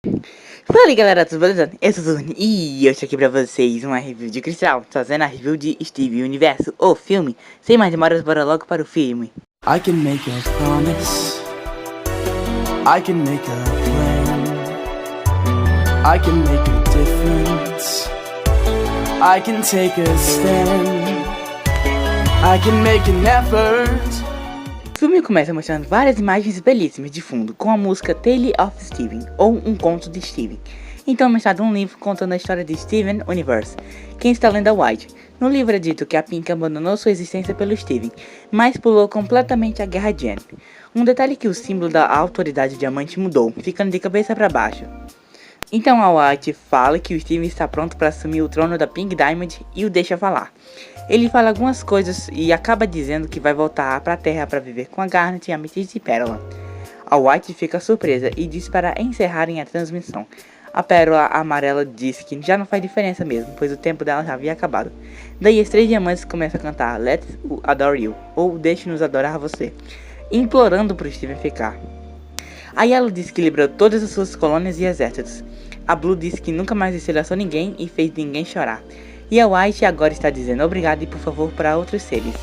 Fala aí galera, tudo beleza? Eu sou o Zurni e eu estou aqui pra vocês uma review de Cristal, fazendo a review de Steven Universo, o filme. Sem mais demoras, bora logo para o filme. I can make a promise, I can make a plan, I can make a difference, I can take a stand, I can make an effort. O filme começa mostrando várias imagens belíssimas de fundo, com a música Tale of Steven, ou Um Conto de Steven. Então é mostrado um livro contando a história de Steven Universe. Quem está lendo é White. No livro é dito que a Pink abandonou sua existência pelo Steven, mas pulou completamente a Guerra Jen. Um detalhe que o símbolo da autoridade diamante mudou, ficando de cabeça para baixo. Então a White fala que o Steven está pronto para assumir o trono da Pink Diamond e o deixa falar. Ele fala algumas coisas e acaba dizendo que vai voltar para a Terra para viver com a Garnet, Amethyst e Pérola. A White fica surpresa e diz para encerrarem a transmissão. A Pérola Amarela diz que já não faz diferença mesmo, pois o tempo dela já havia acabado. Daí as três diamantes começam a cantar Let's Adore You, ou Deixe-nos adorar você, implorando para o Steven ficar. A Yellow diz que liberou todas as suas colônias e exércitos. A Blue diz que nunca mais estilhaçou ninguém e fez ninguém chorar. E a White agora está dizendo obrigado e por favor para outros seres.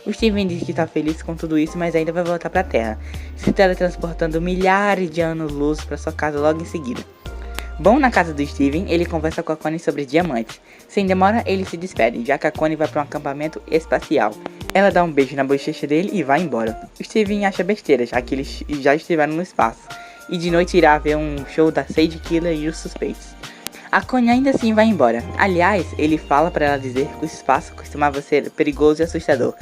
O Steven diz que está feliz com tudo isso, mas ainda vai voltar para a Terra, se teletransportando milhares de anos-luz para sua casa logo em seguida. Bom, na casa do Steven, ele conversa com a Connie sobre diamantes. Sem demora, eles se despedem, já que a Connie vai para um acampamento espacial. Ela dá um beijo na bochecha dele e vai embora. O Steven acha besteira, já que eles já estiveram no espaço. E de noite irá ver um show da Sage Killer e os suspeitos. A Connie ainda assim vai embora. Aliás, ele fala para ela dizer que o espaço costumava ser perigoso e assustador.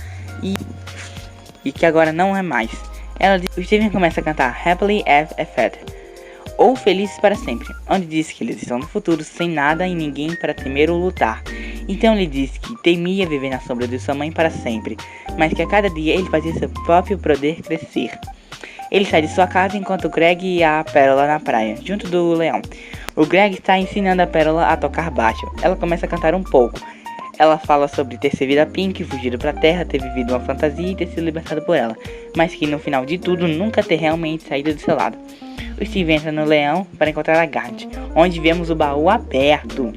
E que agora não é mais. O Steven começa a cantar Happily Ever After, ou Felizes para Sempre, onde diz que eles estão no futuro sem nada e ninguém para temer ou lutar. Então ele diz que temia viver na sombra de sua mãe para sempre, mas que a cada dia ele fazia seu próprio poder crescer. Ele sai de sua casa enquanto Greg e a Pérola na praia, junto do leão. O Greg está ensinando a Pérola a tocar baixo. Ela começa a cantar um pouco. Ela fala sobre ter servido a Pink, fugido para a Terra, ter vivido uma fantasia e ter sido libertado por ela, mas que no final de tudo nunca ter realmente saído do seu lado. O Steve entra no leão para encontrar a Garnet, onde vemos o baú aberto.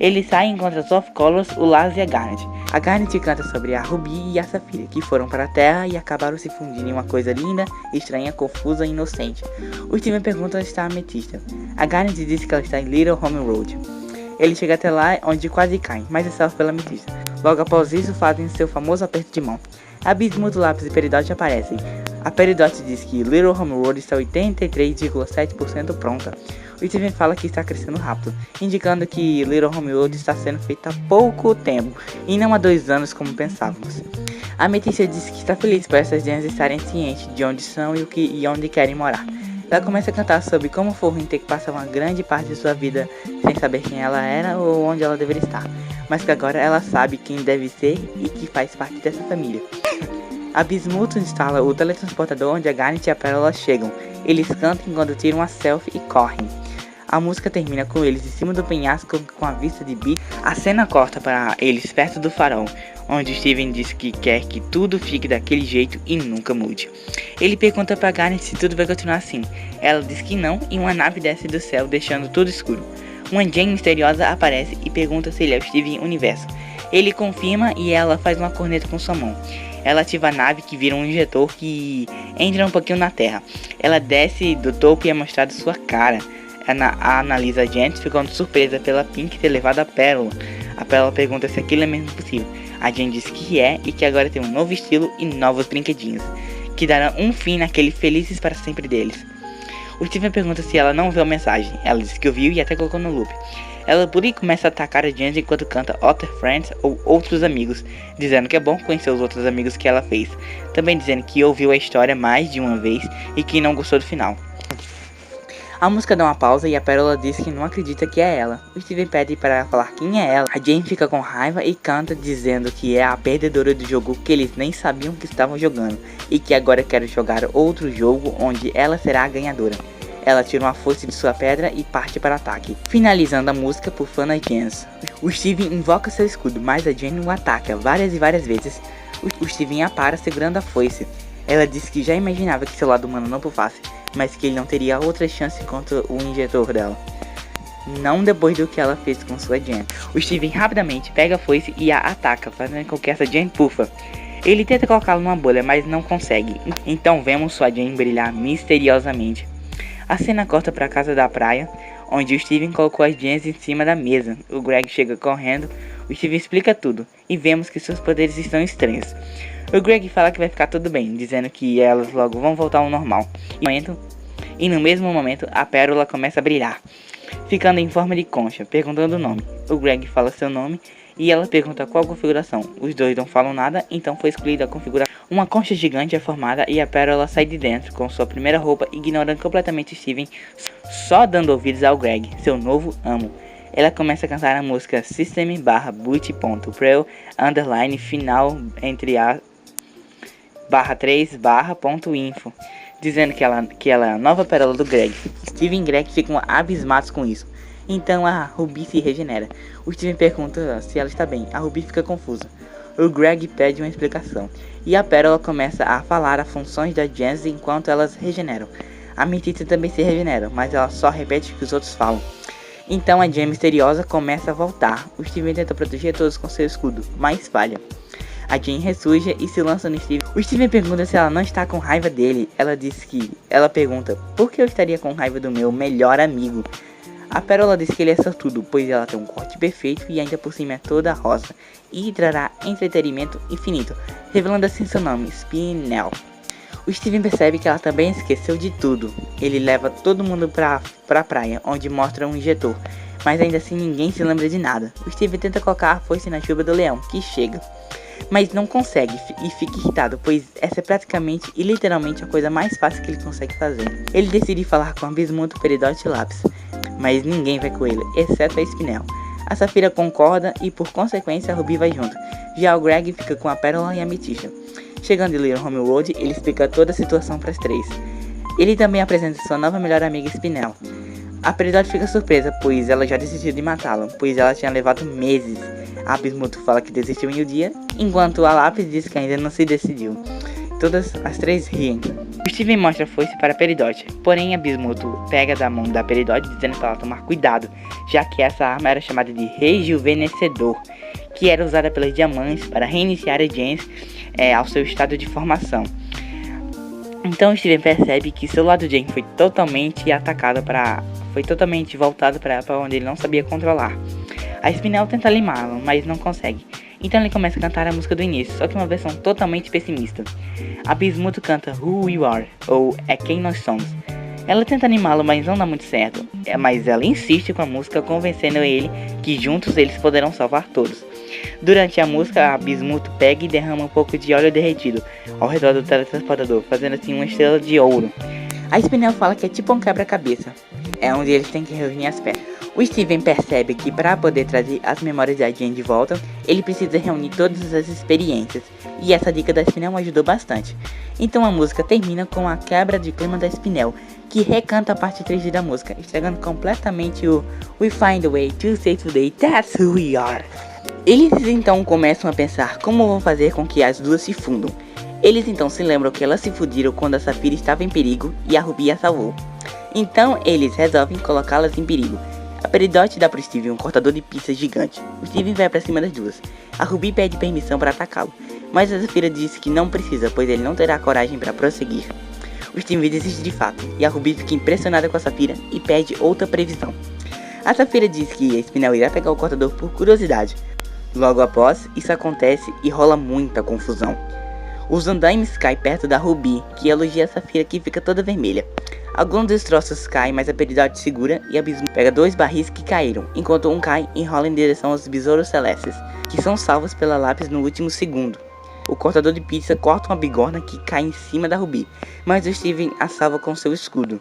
Ele sai e encontra os Off-Colors, o Laz e a Garnet. A Garnet canta sobre a Ruby e a Safira, que foram para a Terra e acabaram se fundindo em uma coisa linda, estranha, confusa e inocente. O Steven pergunta onde está a Amethyst. A Garnet diz que ela está em Little Home Road. Ele chega até lá, onde quase cai, mas é salvo pela Amethyst. Logo após isso, fazem seu famoso aperto de mão. A Bismuth, Lápis e Peridot aparecem. A Peridot diz que Little Home Road está 83,7% pronta. O Steven fala que está crescendo rápido, indicando que Little Home Road está sendo feita há pouco tempo, e não há 2 anos como pensávamos. A Amethyst diz que está feliz por essas gemas estarem cientes de onde são e onde querem morar. Ela começa a cantar sobre como foi ruim ter que passar uma grande parte de sua vida sem saber quem ela era ou onde ela deveria estar, mas que agora ela sabe quem deve ser e que faz parte dessa família. A Bismuth instala o teletransportador onde a Garnet e a Pérola chegam. Eles cantam enquanto tiram uma selfie e correm. A música termina com eles em cima do penhasco com a vista de Beat. A cena corta para eles perto do farol, onde Steven diz que quer que tudo fique daquele jeito e nunca mude. Ele pergunta para Garnet se tudo vai continuar assim. Ela diz que não e uma nave desce do céu deixando tudo escuro. Uma Jane misteriosa aparece e pergunta se ele é o Steven Universo. Ele confirma e ela faz uma corneta com sua mão. Ela ativa a nave que vira um injetor que entra um pouquinho na Terra. Ela desce do topo e é mostrada sua cara. Ela analisa a Jen, ficando surpresa pela Pink ter levado a Pérola. A Pérola pergunta se aquilo é mesmo possível. A Jen diz que é e que agora tem um novo estilo e novos brinquedinhos, que darão um fim naquele felizes para sempre deles. O Steven pergunta se ela não viu a mensagem. Ela diz que ouviu e até colocou no loop. Ela por aí começa a atacar a Jen enquanto canta Other Friends ou Outros Amigos, dizendo que é bom conhecer os outros amigos que ela fez. Também dizendo que ouviu a história mais de uma vez e que não gostou do final. A música dá uma pausa e a Pérola diz que não acredita que é ela. O Steven pede para ela falar quem é ela. A Jane fica com raiva e canta dizendo que é a perdedora do jogo que eles nem sabiam que estavam jogando e que agora quer jogar outro jogo onde ela será a ganhadora. Ela tira uma foice de sua pedra e parte para o ataque, finalizando a música por Fana Jens. O Steven invoca seu escudo, mas a Jane o ataca várias e várias vezes. O Steven a para segurando a foice. Ela diz que já imaginava que seu lado humano não pufasse, mas que ele não teria outra chance contra o injetor dela. Não depois do que ela fez com sua Jen. O Steven rapidamente pega a foice e a ataca, fazendo com que essa Jen pufa. Ele tenta colocá-la numa bolha, mas não consegue. Então vemos sua Jen brilhar misteriosamente. A cena corta para a casa da praia, onde o Steven colocou as Jens em cima da mesa. O Greg chega correndo, o Steven explica tudo, e vemos que seus poderes estão estranhos. O Greg fala que vai ficar tudo bem, dizendo que elas logo vão voltar ao normal. E no mesmo momento, a pérola começa a brilhar, ficando em forma de concha, perguntando o nome. O Greg fala seu nome e ela pergunta qual configuração. Os dois não falam nada, então foi escolhida a configuração. Uma concha gigante é formada e a pérola sai de dentro com sua primeira roupa, ignorando completamente Steven, só dando ouvidos ao Greg, seu novo amo. Ela começa a cantar a música system/boot.prel _final entre a /3 /.info, dizendo que ela é a nova pérola do Greg. Steven e Greg ficam abismados com isso. Então a Ruby se regenera. O Steven pergunta se ela está bem. A Ruby fica confusa. O Greg pede uma explicação. E a pérola começa a falar as funções da Jens enquanto elas regeneram. A Amethyst também se regenera, mas ela só repete o que os outros falam. Então a Jen misteriosa começa a voltar. O Steven tenta proteger todos com seu escudo, mas falha. A Jen ressurge e se lança no Steven. O Steven pergunta se ela não está com raiva dele. Ela pergunta por que eu estaria com raiva do meu melhor amigo. A pérola diz que ele é sortudo, pois ela tem um corte perfeito e ainda por cima é toda rosa, e trará entretenimento infinito, revelando assim seu nome, Spinel. O Steven percebe que ela também esqueceu de tudo. Ele leva todo mundo pra praia, onde mostra um injetor, mas ainda assim ninguém se lembra de nada. O Steven tenta colocar a foice na chuva do leão, que chega, mas não consegue e fica irritado, pois essa é praticamente e literalmente a coisa mais fácil que ele consegue fazer. Ele decide falar com a Bismuth, Peridot e Lápis, mas ninguém vai com ele, exceto a Spinel. A Safira concorda e por consequência a Ruby vai junto. Já o Greg fica com a Pérola e a Amethyst. Chegando em Little Homewood, ele explica toda a situação para as três. Ele também apresenta sua nova melhor amiga Spinel. A Peridot fica surpresa, pois ela já desistiu de matá-lo, pois ela tinha levado meses. A Bismuth fala que desistiu em um dia, enquanto a Lápis diz que ainda não se decidiu. Todas as três riem. O Steven mostra a foice para a Peridot, porém a Bismuth pega da mão da Peridot dizendo para ela tomar cuidado, já que essa arma era chamada de Rejuvenescedor, que era usada pelas diamantes para reiniciar a Jens ao seu estado de formação. Então Steven percebe que seu lado Jen foi totalmente voltado para onde ele não sabia controlar. A Spinel tenta limá-lo, mas não consegue. Então ele começa a cantar a música do início, só que uma versão totalmente pessimista. A Bismuth canta Who We Are, ou É Quem Nós Somos. Ela tenta animá-lo, mas não dá muito certo. Mas ela insiste com a música, convencendo ele que juntos eles poderão salvar todos. Durante a música, a Bismuth pega e derrama um pouco de óleo derretido ao redor do teletransportador, fazendo assim uma estrela de ouro. A Spinel fala que é tipo um quebra-cabeça, é onde eles têm que reunir as peças. O Steven percebe que para poder trazer as memórias da Jen de volta, ele precisa reunir todas as experiências, e essa dica da Spinel ajudou bastante. Então a música termina com a quebra de clima da Spinel, que recanta a parte 3 da música, estragando completamente o We Find a Way to Say Today, That's Who We Are. Eles então começam a pensar como vão fazer com que as duas se fundam. Eles então se lembram que elas se fundiram quando a Safira estava em perigo e a Ruby a salvou. Então eles resolvem colocá-las em perigo. A Peridot dá pro Steven um cortador de pizza gigante. O Steven vai pra cima das duas. A Ruby pede permissão para atacá-lo, mas a Safira diz que não precisa, pois ele não terá coragem para prosseguir. O Steven desiste de fato, e a Ruby fica impressionada com a Safira e pede outra previsão. A Safira diz que a Spinel irá pegar o cortador por curiosidade. Logo após, isso acontece e rola muita confusão. Os andaimes caem perto da Ruby, que elogia a Safira, que fica toda vermelha. Alguns dos troços caem, mas a Peridot segura e a Bismuth pega 2 barris que caíram, enquanto um cai e rola em direção aos besouros celestes, que são salvos pela Lápis no último segundo. O cortador de pizza corta uma bigorna que cai em cima da Ruby, mas o Steven a salva com seu escudo.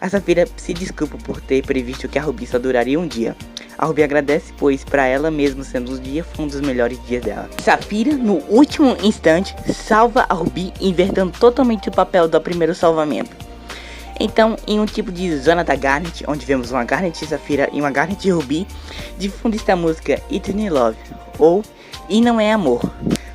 A Safira se desculpa por ter previsto que a Ruby só duraria um dia. A Ruby agradece, pois para ela mesmo sendo um dia foi um dos melhores dias dela. Safira, no último instante, salva a Ruby, invertendo totalmente o papel do primeiro salvamento. Então, em um tipo de zona da Garnet, onde vemos uma Garnet Safira e uma Garnet Ruby, de fundo está a música It's Love, ou E Não É Amor.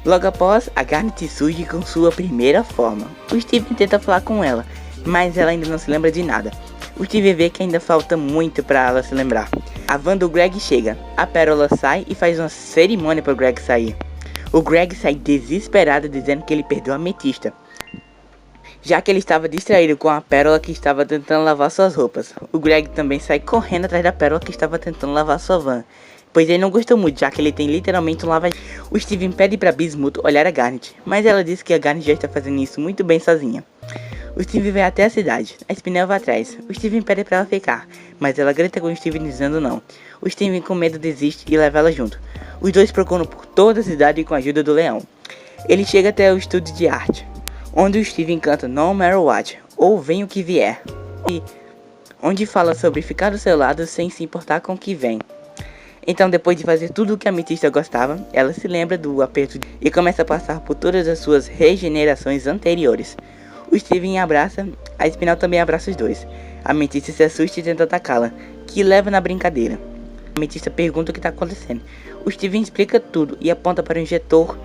Logo após, a Garnet surge com sua primeira forma. O Steven tenta falar com ela, mas ela ainda não se lembra de nada. O Steven vê que ainda falta muito para ela se lembrar. A van do Greg chega, a Pérola sai e faz uma cerimônia para o Greg sair. O Greg sai desesperado dizendo que ele perdeu a ametista, já que ele estava distraído com a Pérola que estava tentando lavar suas roupas. O Greg também sai correndo atrás da Pérola que estava tentando lavar sua van, pois ele não gostou muito, já que ele tem literalmente um lava. O Steven pede para Bismuth olhar a Garnet, mas ela diz que a Garnet já está fazendo isso muito bem sozinha. O Steven vai até a cidade, a Spinel vai atrás. O Steven pede para ela ficar, mas ela grita com o Steven dizendo não. O Steven com medo desiste e leva ela junto. Os dois procuram por toda a cidade com a ajuda do leão. Ele chega até o estúdio de arte, onde o Steven canta No Matter What, ou Vem o que vier, onde fala sobre ficar do seu lado sem se importar com o que vem. Então, depois de fazer tudo o que a ametista gostava, ela se lembra do aperto e começa a passar por todas as suas regenerações anteriores. O Steven abraça, a Spinel também abraça os dois. A ametista se assusta e tenta atacá-la, que leva na brincadeira. A ametista pergunta o que está acontecendo. O Steven explica tudo e aponta para o injetor,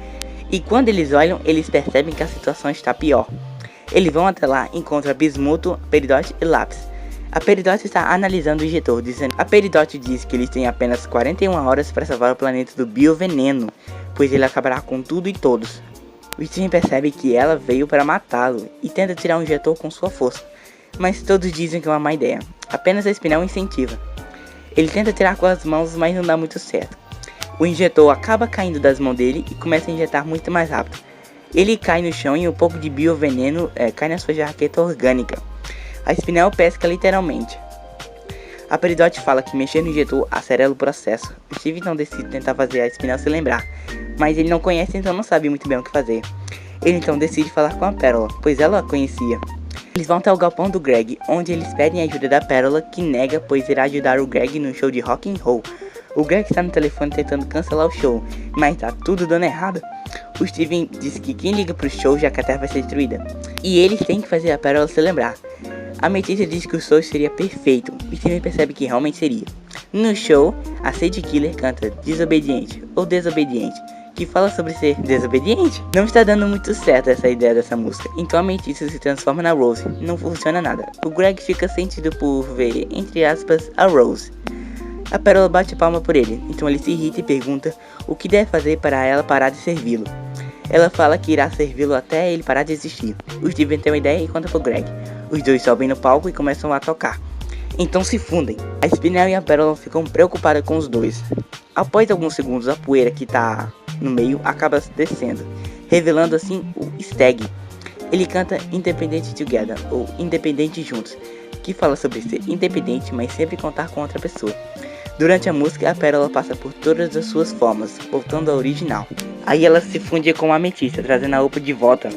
e quando eles olham, eles percebem que a situação está pior. Eles vão até lá e encontram Bismuth, Peridot e Lápis. A Peridot está analisando o injetor, dizendo... A Peridot diz que eles têm apenas 41 horas para salvar o planeta do bioveneno, pois ele acabará com tudo e todos. O Steven percebe que ela veio para matá-lo e tenta tirar o injetor com sua força, mas todos dizem que é uma má ideia. Apenas a Spinel incentiva. Ele tenta tirar com as mãos, mas não dá muito certo. O injetor acaba caindo das mãos dele e começa a injetar muito mais rápido. Ele cai no chão e um pouco de bioveneno cai na sua jaqueta orgânica. A Spinel pesca literalmente. A Peridot fala que mexer no injetor acelera o processo. O Steven então decide tentar fazer a Spinel se lembrar, mas ele não conhece, então não sabe muito bem o que fazer. Ele então decide falar com a Pérola, pois ela a conhecia. Eles vão até o galpão do Greg, onde eles pedem a ajuda da Pérola, que nega, pois irá ajudar o Greg no show de rock and roll. O Greg está no telefone tentando cancelar o show, mas tá tudo dando errado. O Steven diz que quem liga pro show já que a Terra vai ser destruída, e eles têm que fazer a Pérola se lembrar. A ametista diz que o show seria perfeito, e Steven percebe que realmente seria. No show, a Sage Killer canta Desobediente, ou Desobediente, que fala sobre ser desobediente. Não está dando muito certo essa ideia dessa música, então a ametista se transforma na Rose, não funciona nada. O Greg fica sentido por ver, entre aspas, a Rose. A Pérola bate palma por ele, então ele se irrita e pergunta o que deve fazer para ela parar de servi-lo. Ela fala que irá servi-lo até ele parar de existir. O Steven tem uma ideia e conta pro Greg. Os dois sobem no palco e começam a tocar. Então se fundem. A Spinel e a Pérola ficam preocupadas com os dois. Após alguns segundos, a poeira que tá no meio acaba descendo, revelando assim o Stag. Ele canta Independent Together, ou Independente Juntos, que fala sobre ser independente, mas sempre contar com outra pessoa. Durante a música, a Pérola passa por todas as suas formas, voltando ao original. Aí ela se funde com a ametista, trazendo a Opa de volta.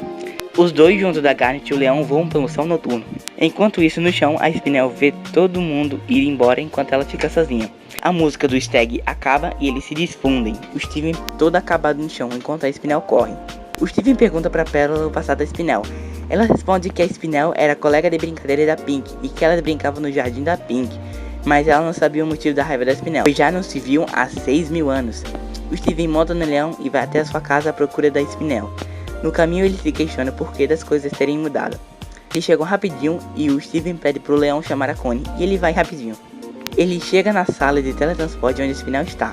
Os dois, junto da Garnet e o leão, voam pelo céu noturno. Enquanto isso, no chão, a Spinel vê todo mundo ir embora enquanto ela fica sozinha. A música do Stag acaba e eles se desfundem. O Steven todo acabado no chão, enquanto a Spinel corre. O Steven pergunta pra Pérola o passado da Spinel. Ela responde que a Spinel era colega de brincadeira da Pink e que elas brincavam no jardim da Pink. Mas ela não sabia o motivo da raiva da Spinel, pois já não se viam há 6.000 anos. O Steven monta no leão e vai até a sua casa à procura da Spinel. No caminho ele se questiona por que das coisas terem mudado. Eles chegam rapidinho e o Steven pede pro leão chamar a Connie e ele vai rapidinho. Ele chega na sala de teletransporte onde a Spinel está.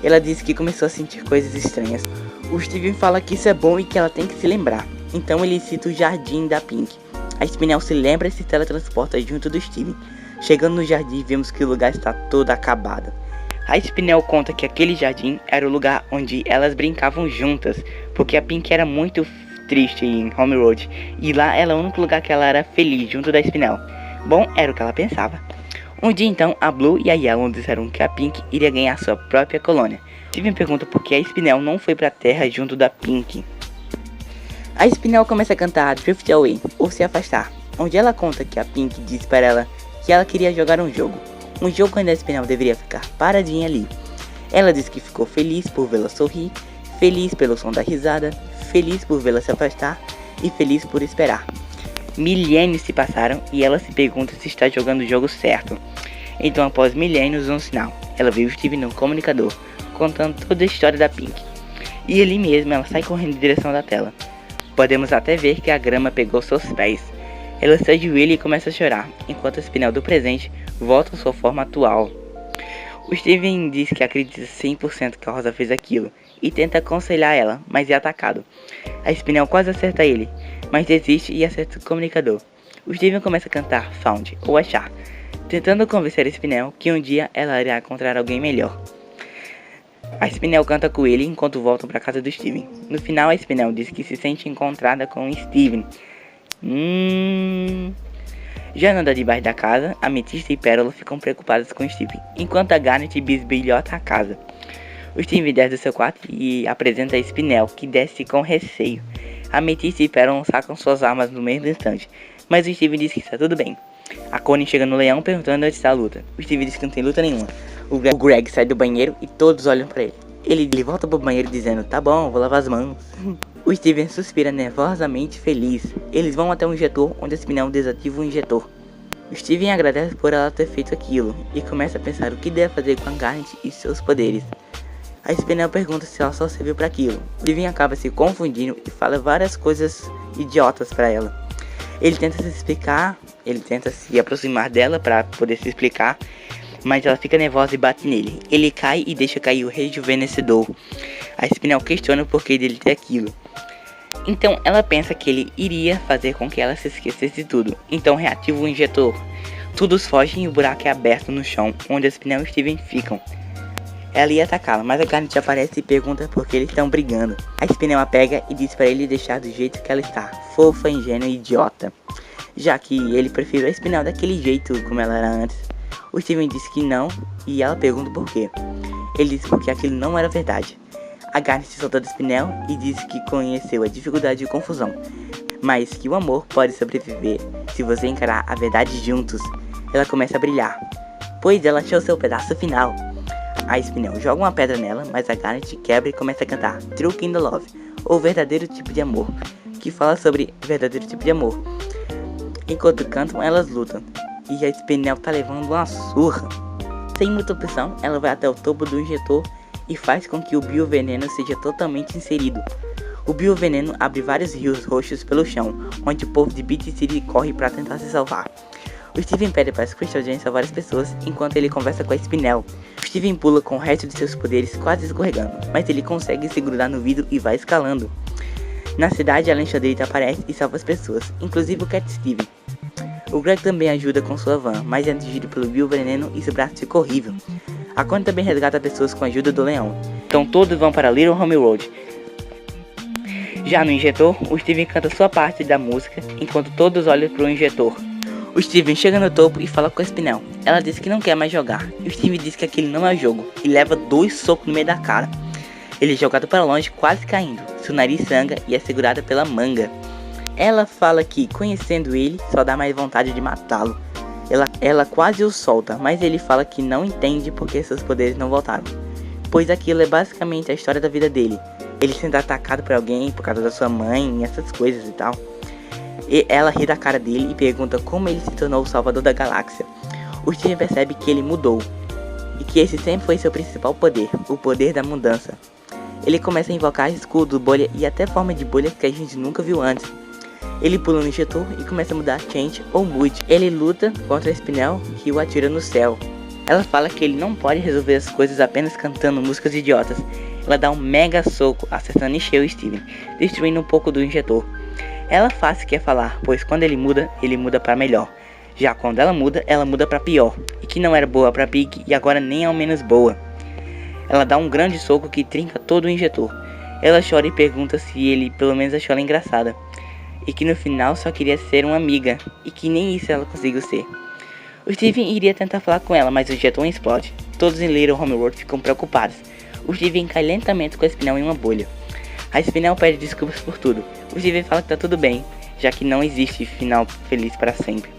Ela diz que começou a sentir coisas estranhas. O Steven fala que isso é bom e que ela tem que se lembrar. Então ele cita o jardim da Pink. A Spinel se lembra e se teletransporta junto do Steven. Chegando no jardim, vemos que o lugar está todo acabado. A Spinel conta que aquele jardim era o lugar onde elas brincavam juntas, porque a Pink era muito triste em Home Road, e lá era o único lugar que ela era feliz junto da Spinel. Bom, era o que ela pensava. Um dia então, a Blue e a Yellow disseram que a Pink iria ganhar sua própria colônia. Steven pergunta por que a Spinel não foi pra Terra junto da Pink. A Spinel começa a cantar Drift Away, ou Se Afastar, onde ela conta que a Pink disse para ela que ela queria jogar um jogo onde a Spinel deveria ficar paradinha ali. Ela diz que ficou feliz por vê-la sorrir, feliz pelo som da risada, feliz por vê-la se afastar e feliz por esperar. Milênios se passaram e ela se pergunta se está jogando o jogo certo. Então, após milênios, um sinal. Ela vê o Steven no comunicador, contando toda a história da Pink. E ali mesmo ela sai correndo em direção da tela. Podemos até ver que a grama pegou seus pés. Ela se ajoelha e começa a chorar, enquanto a Spinel do presente volta à sua forma atual. O Steven diz que acredita 100% que a Rosa fez aquilo e tenta aconselhar ela, mas é atacado. A Spinel quase acerta ele, mas desiste e acerta o comunicador. O Steven começa a cantar Found, ou Achar, tentando convencer a Spinel que um dia ela irá encontrar alguém melhor. A Spinel canta com ele enquanto voltam para casa do Steven. No final, a Spinel diz que se sente encontrada com o Steven. Já no andar de baixo da casa, Ametista e Pérola ficam preocupadas com Steven, enquanto a Garnet bisbilhota a casa. O Steven desce do seu quarto e apresenta a Spinel, que desce com receio. Ametista e Pérola sacam suas armas no mesmo instante, mas o Steven diz que está tudo bem. A Connie chega no leão perguntando onde está a luta. O Steven diz que não tem luta nenhuma. O Greg sai do banheiro e todos olham para ele. Ele volta pro banheiro dizendo, tá bom, vou lavar as mãos. O Steven suspira nervosamente feliz. Eles vão até o injetor, onde a Spinel desativa o injetor. O Steven agradece por ela ter feito aquilo e começa a pensar o que deve fazer com a Garnet e seus poderes. A Spinel pergunta se ela só serviu para aquilo. O Steven acaba se confundindo e fala várias coisas idiotas para ela. Ele tenta se explicar, ele tenta se aproximar dela para poder se explicar, mas ela fica nervosa e bate nele. Ele cai e deixa cair o rejuvenescedor. A Spinel questiona o porquê dele ter aquilo. Então ela pensa que ele iria fazer com que ela se esquecesse de tudo. Então reativa o injetor. Todos fogem e o buraco é aberto no chão, onde a Spinel e Steven ficam. Ela ia atacá-la, mas a Garnet aparece e pergunta por que eles estão brigando. A Spinel a pega e diz para ele deixar do jeito que ela está, fofa, ingênua e idiota. Já que ele preferiu a Spinel daquele jeito como ela era antes. O Steven diz que não e ela pergunta por quê. Ele diz porque aquilo não era verdade. A Garnet se solta da Spinel e diz que conheceu a dificuldade e confusão, mas que o amor pode sobreviver se você encarar a verdade juntos. Ela começa a brilhar, pois ela achou seu pedaço final. A Spinel joga uma pedra nela, mas a Garnet quebra e começa a cantar True Kind of Love, ou Verdadeiro Tipo de Amor, que fala sobre verdadeiro tipo de amor. Enquanto cantam, elas lutam, e a Spinel tá levando uma surra. Sem muita opção, ela vai até o topo do injetor e faz com que o bioveneno seja totalmente inserido. O bioveneno abre vários rios roxos pelo chão, onde o povo de Beat City corre para tentar se salvar. O Steven pede para as Crystal Gems salvar as pessoas, enquanto ele conversa com a Spinel. O Steven pula com o resto de seus poderes quase escorregando, mas ele consegue se grudar no vidro e vai escalando. Na cidade, a lancha dele aparece e salva as pessoas, inclusive o Cat Steven. O Greg também ajuda com sua van, mas é atingido pelo bioveneno e seu braço fica horrível. A Connie também resgata pessoas com a ajuda do leão. Então todos vão para Little Home Road. Já no injetor, o Steven canta sua parte da música, enquanto todos olham para o injetor. O Steven chega no topo e fala com a Spinel. Ela diz que não quer mais jogar, e o Steven diz que aquele não é jogo, e leva 2 socos no meio da cara. Ele é jogado para longe, quase caindo. Seu nariz sangra e é segurada pela manga. Ela fala que, conhecendo ele, só dá mais vontade de matá-lo. Ela quase o solta, mas ele fala que não entende porque seus poderes não voltaram, pois aquilo é basicamente a história da vida dele. Ele sendo atacado por alguém por causa da sua mãe e essas coisas e tal. E ela ri da cara dele e pergunta como ele se tornou o salvador da galáxia. O Steven percebe que ele mudou, e que esse sempre foi seu principal poder, o poder da mudança. Ele começa a invocar escudo, bolha e até forma de bolha que a gente nunca viu antes. Ele pula no injetor e começa a mudar Change ou Mood. Ele luta contra a Spinel, que o atira no céu. Ela fala que ele não pode resolver as coisas apenas cantando músicas idiotas. Ela dá um mega soco, acertando em cheio o Steven, destruindo um pouco do injetor. Ela faz o que quer falar, pois quando ele muda para melhor. Já quando ela muda para pior. E que não era boa para Pig e agora nem ao menos boa. Ela dá um grande soco que trinca todo o injetor. Ela chora e pergunta se ele pelo menos achou ela engraçada. E que no final só queria ser uma amiga, e que nem isso ela conseguiu ser. O Steven iria tentar falar com ela, mas o jeton explode. Todos em Little Home Road ficam preocupados. O Steven cai lentamente com a Spinel em uma bolha. A Spinel pede desculpas por tudo. O Steven fala que tá tudo bem, já que não existe final feliz para sempre.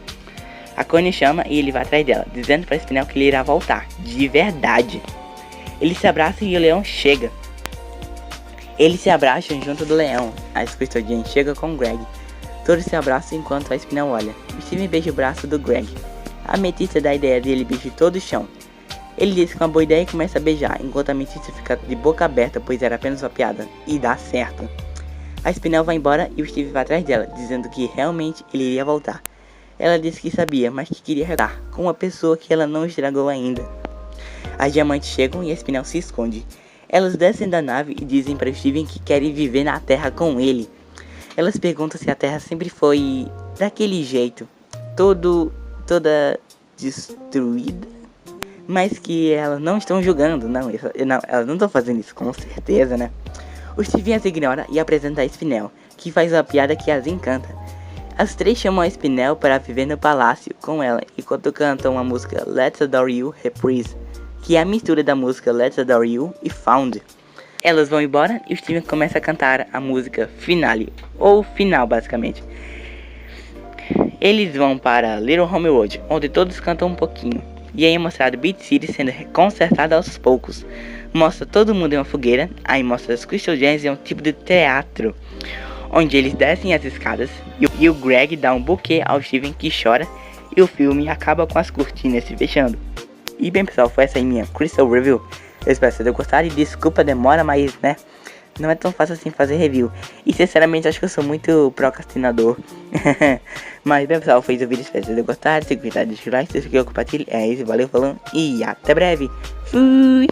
A Connie chama e ele vai atrás dela, dizendo para a Spinel que ele irá voltar, de verdade. Eles se abraçam e o leão chega. Eles se abraçam junto do leão. A Crystal Gems chega com o Greg. Todos se abraçam enquanto a Spinel olha. O Steven beija o braço do Greg. A Ametista dá a ideia dele beijar todo o chão. Ele diz que é uma boa ideia e começa a beijar, enquanto a Ametista fica de boca aberta, pois era apenas uma piada. E dá certo. A Spinel vai embora e o Steven vai atrás dela, dizendo que realmente ele iria voltar. Ela disse que sabia, mas que queria regar com uma pessoa que ela não estragou ainda. As diamantes chegam e a Spinel se esconde. Elas descem da nave e dizem para Steven que querem viver na Terra com ele. Elas perguntam se a Terra sempre foi daquele jeito, toda destruída, mas que elas não estão julgando, elas não estão fazendo isso, com certeza, né? O Steven as ignora e apresenta a Spinel, que faz uma piada que as encanta. As três chamam a Spinel para viver no palácio com ela, enquanto cantam a música Let's Adore You Reprise, que é a mistura da música Let's Adore You e Found. Elas vão embora e o Steven começa a cantar a música Finale, ou Final basicamente. Eles vão para Little Homewood, onde todos cantam um pouquinho. E aí é mostrado Beat City sendo consertada aos poucos. Mostra todo mundo em uma fogueira, aí mostra as Crystal Gems em um tipo de teatro, onde eles descem as escadas e o Greg dá um buquê ao Steven que chora e o filme acaba com as cortinas se fechando. E bem pessoal, foi essa aí minha Crystal Review. Eu espero que vocês tenham gostado e desculpa a demora, mas né, não é tão fácil assim fazer review. E sinceramente acho que eu sou muito procrastinador. Mas bem pessoal, foi o vídeo, espero que vocês tenham gostado. Se gostar, deixa o like, se inscreva, compartilhe. É isso, valeu, falou e até breve. Fui!